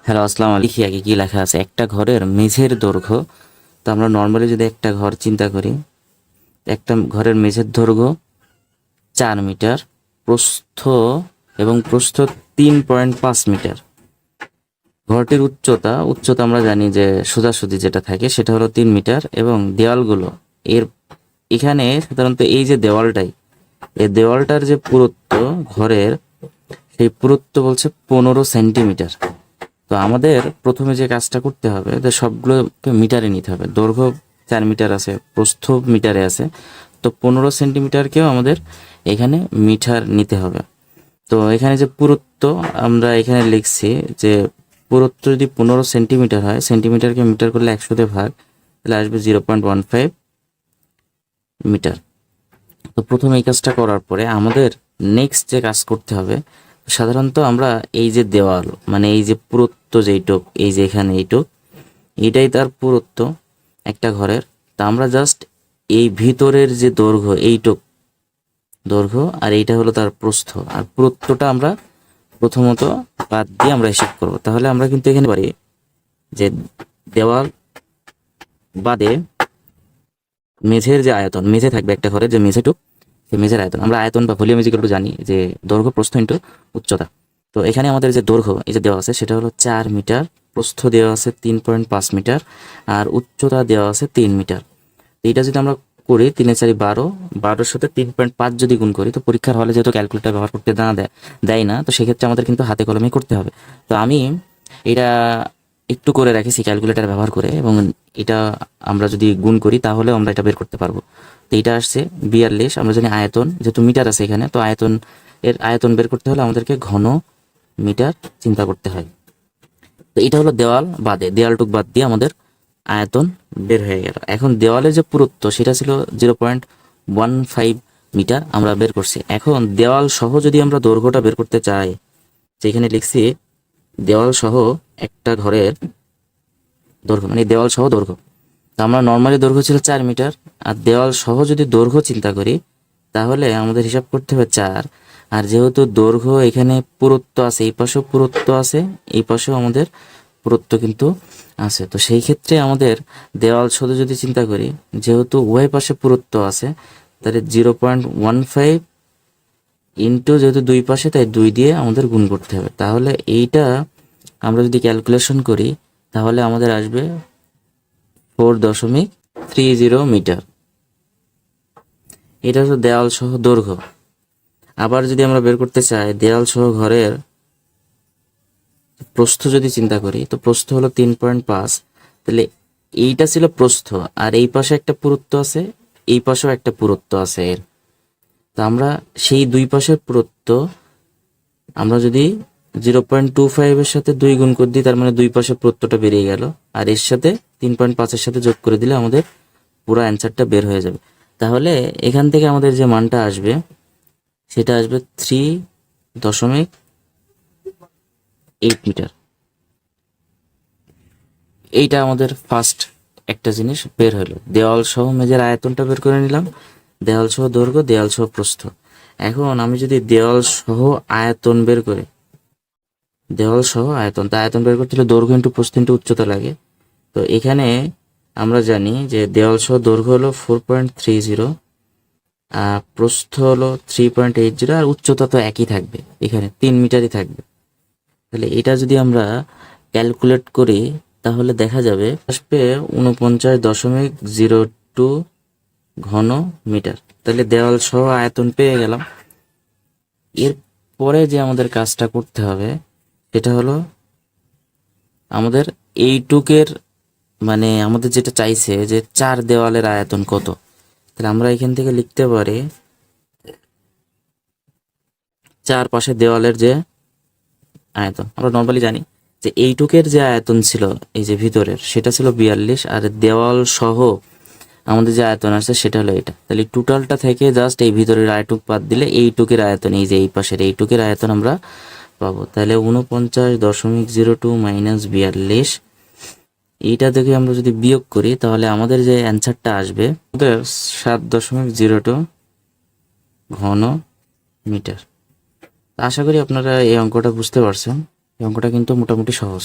Hello, আসসালামু আলাইকুম। লিখি আগে কি লেখা আছে, একটা ঘরের মেঝের দৈর্ঘ্য। তো আমরা নর্মালি যদি একটা ঘর চিন্তা করি, একটা ঘরের মেঝের দৈর্ঘ্য 4 মিটার, প্রস্থ প্রস্থ 3.5 মিটার। ঘরটির উচ্চতা আমরা জানি যে সোজাসুজি যেটা থাকে সেটা হলো 3 মিটার, এবং দেওয়ালগুলো এর এখানে সাধারণত এই যে দেওয়ালটাই, এই দেওয়ালটার যে পুরুত্ব ঘরের, সেই পুরুত্ব বলছে 15 সেন্টিমিটার। তো আমাদের প্রথমে যে কাজটা করতে হবে, যে সবগুলোকে মিটারে নিতে হবে। দৈর্ঘ্য 4 মিটার আছে, প্রস্থ মিটারে আছে, তো 15 সেন্টিমিটারকেও আমাদের এখানে মিটার নিতে হবে। তো এখানে যে পুরুত্ব আমরা এখানে লিখছি, যে পুরুত্ব যদি 15 সেন্টিমিটার হয়, সেন্টিমিটারকে মিটার করলে 100 দিয়ে ভাগ, তাহলে আসবে 0.15 মিটার। তো প্রথমে এই কাজটা করার পরে আমাদের নেক্সট যে কাজ করতে হবে, সাধারণত আমরা এই যে দেওয়াল, মানে এই যে পুরুত্ব যেইটুক, এই যে এখানে এইটুক, এটাই তার পুরুত্ব একটা ঘরের। তা আমরা জাস্ট এই ভিতরের যে দৈর্ঘ্য, এইটুক দৈর্ঘ্য, আর এইটা হলো তার প্রস্থ, আর পুরুত্বটা আমরা প্রথমত বাদ দিয়ে আমরা হিসাব করব। তাহলে আমরা কিন্তু এখানে পারি যে দেওয়াল বাদে মেঝের যে আয়তন, মেঝে থাকবে একটা ঘরের যে মেঝেটুক, সেই মেঝের আয়তন আমরা আয়তন বা ভলিউম ইজ ইকুয়াল টু জানি যে দৈর্ঘ্য প্রস্থ ইন্টু উচ্চতা। তো এখানে আমাদের যে দৈর্ঘ্য এই যে দেওয়া আছে সেটা হলো 4 মিটার, প্রস্থ দেওয়া আছে 3.5 মিটার, আর উচ্চতা দেওয়া আছে 3 মিটার। তো এটা যদি আমরা করি, 3 4 12, 12-এর সাথে 3.5 যদি গুণ করি, তো পরীক্ষার হলে যেহেতু ক্যালকুলেটর ব্যবহার করতে দেয় না, তো সেক্ষেত্রে আমাদের কিন্তু হাতে কলমেই করতে হবে। তো আমি এটা একটু করে রাখেছি ক্যালকুলেটর ব্যবহার করে, এবং এটা আমরা যদি গুণ করি তাহলে আমরা এটা বের করতে পারবো। তো এটা আসছে 42। আমরা জানি আয়তন, যেহেতু মিটার আছে এখানে, তো আয়তন বের করতে হলে আমাদেরকে ঘন মিটার চিন্তা করতে হয়। তো এটা হলো দেওয়ালটুক বাদ দিয়ে আমাদের আয়তন বের হয়ে গেল। এখন দেওয়ালের যে পুরুত্ব সেটা ছিল 0.15 মিটার আমরা বের করছি। এখন দেওয়াল সহ যদি আমরা দৈর্ঘ্যটা বের করতে চাই, যেখানে লিখছি দেওয়াল সহ একটা ঘরের দৈর্ঘ্য, মানে দেওয়াল সহ দৈর্ঘ্য। তো আমরা নর্মালি দৈর্ঘ্য ছিল 4 মিটার, আর দেওয়াল সহ যদি দৈর্ঘ্য চিন্তা করি, তাহলে আমাদের হিসাব করতে হবে 4। আর যেহেতু দৈর্ঘ্য এখানে পুরুত্ব আছে, এই পাশেও পুরুত্ব আছে, এই পাশেও আমাদের পুরুত্ব কিন্তু আছে, তো সেই ক্ষেত্রে আমাদের দেওয়াল শুধু যদি চিন্তা করি, যেহেতু উভয় পাশে পুরুত্ব আছে, তাহলে 0.15 ইন্টু, যেহেতু দুই পাশে তাই 2 দিয়ে আমাদের গুণ করতে হবে। তাহলে এইটা আমরা যদি ক্যালকুলেশন করি, তাহলে আমাদের আসবে 4.30 মিটার। এটা হচ্ছে দেওয়াল সহ দৈর্ঘ্য। আবার যদি আমরা বের করতে চাই দেওয়াল সহ ঘরের প্রস্থ যদি চিন্তা করি, তো প্রস্থ হলো 3.5। তাহলে এইটা ছিল প্রস্থ, আর এই পাশে একটা পুরুত্ব আছে, এই পাশেও একটা পুরুত্ব আছে এর। তো আমরা সেই দুই পাশের পুরুত্ব আমরা যদি 0.25-এর সাথে 2 গুণ করে দিই, তার মানে দুই পাশে পুরুত্বটা বেরিয়ে গেল, আর এর সাথে 3.5-এর সাথে যোগ করে দিলে আমাদের পুরো অ্যান্সারটা বের হয়ে যাবে। তাহলে এখান থেকে আমাদের যে মানটা আসবে সেটা আসবে 3.8 মিটার। এইটা আমাদের ফার্স্ট একটা জিনিস বের হলো। দেওয়াল সহ মেঝের আয়তনটা বের করে নিলাম, দেওয়াল সহ দৈর্ঘ্য, দেওয়াল সহ প্রস্থ। এখন আমি যদি দেওয়াল সহ আয়তন বের করি, দেওয়াল সহ আয়তন, তা আয়তন বের করতে হলে দৈর্ঘ্য ইন্টু প্রস্থ ইন্টু উচ্চতা লাগে। তো এখানে আমরা জানি যে দেওয়াল সহ দৈর্ঘ্য হলো 4.30, প্রস্থ হলো 3.80, আর উচ্চতা তো একই থাকবে, এখানে 3 মিটারই থাকবে। তাহলে এটা যদি আমরা ক্যালকুলেট করি, তাহলে দেখা যাবে আসবে 49.02 ঘন মিটার। তাহলে দেওয়াল সহ আয়তন পেয়ে গেলাম। এরপরে যে আমাদের কাজটা করতে হবে সেটা হলো আমাদের এইটুকের, মানে আমাদের যেটা চাইছে যে 4 দেওয়ালের আয়তন কত। তাহলে আমরা এখান থেকে লিখতে পারি 4 পাশে দেওয়ালের যে আয়তন। আমরা নর্মালি জানি যে এইটুকের যে আয়তন ছিল এই যে ভিতরের, সেটা ছিল 42, আর দেওয়াল সহ আমাদের যে আয়তন আছে সেটা হলো এটা। তাহলে টোটালটা থেকে জাস্ট এই ভিতরের আয়টুক বাদ দিলে এইটুকের আয়তন, এই যে এই পাশের এইটুকের আয়তন আমরা পাবো। তাহলে 49.02 মাইনাস 42, এইটা থেকে আমরা যদি বিয়োগ করি, তাহলে আমাদের যে অ্যান্সারটা আসবে আমাদের 7.02 ঘন মিটার। আশা করি আপনারা এই অঙ্কটা বুঝতে পারছেন। এই অঙ্কটা কিন্তু মোটামুটি সহজ।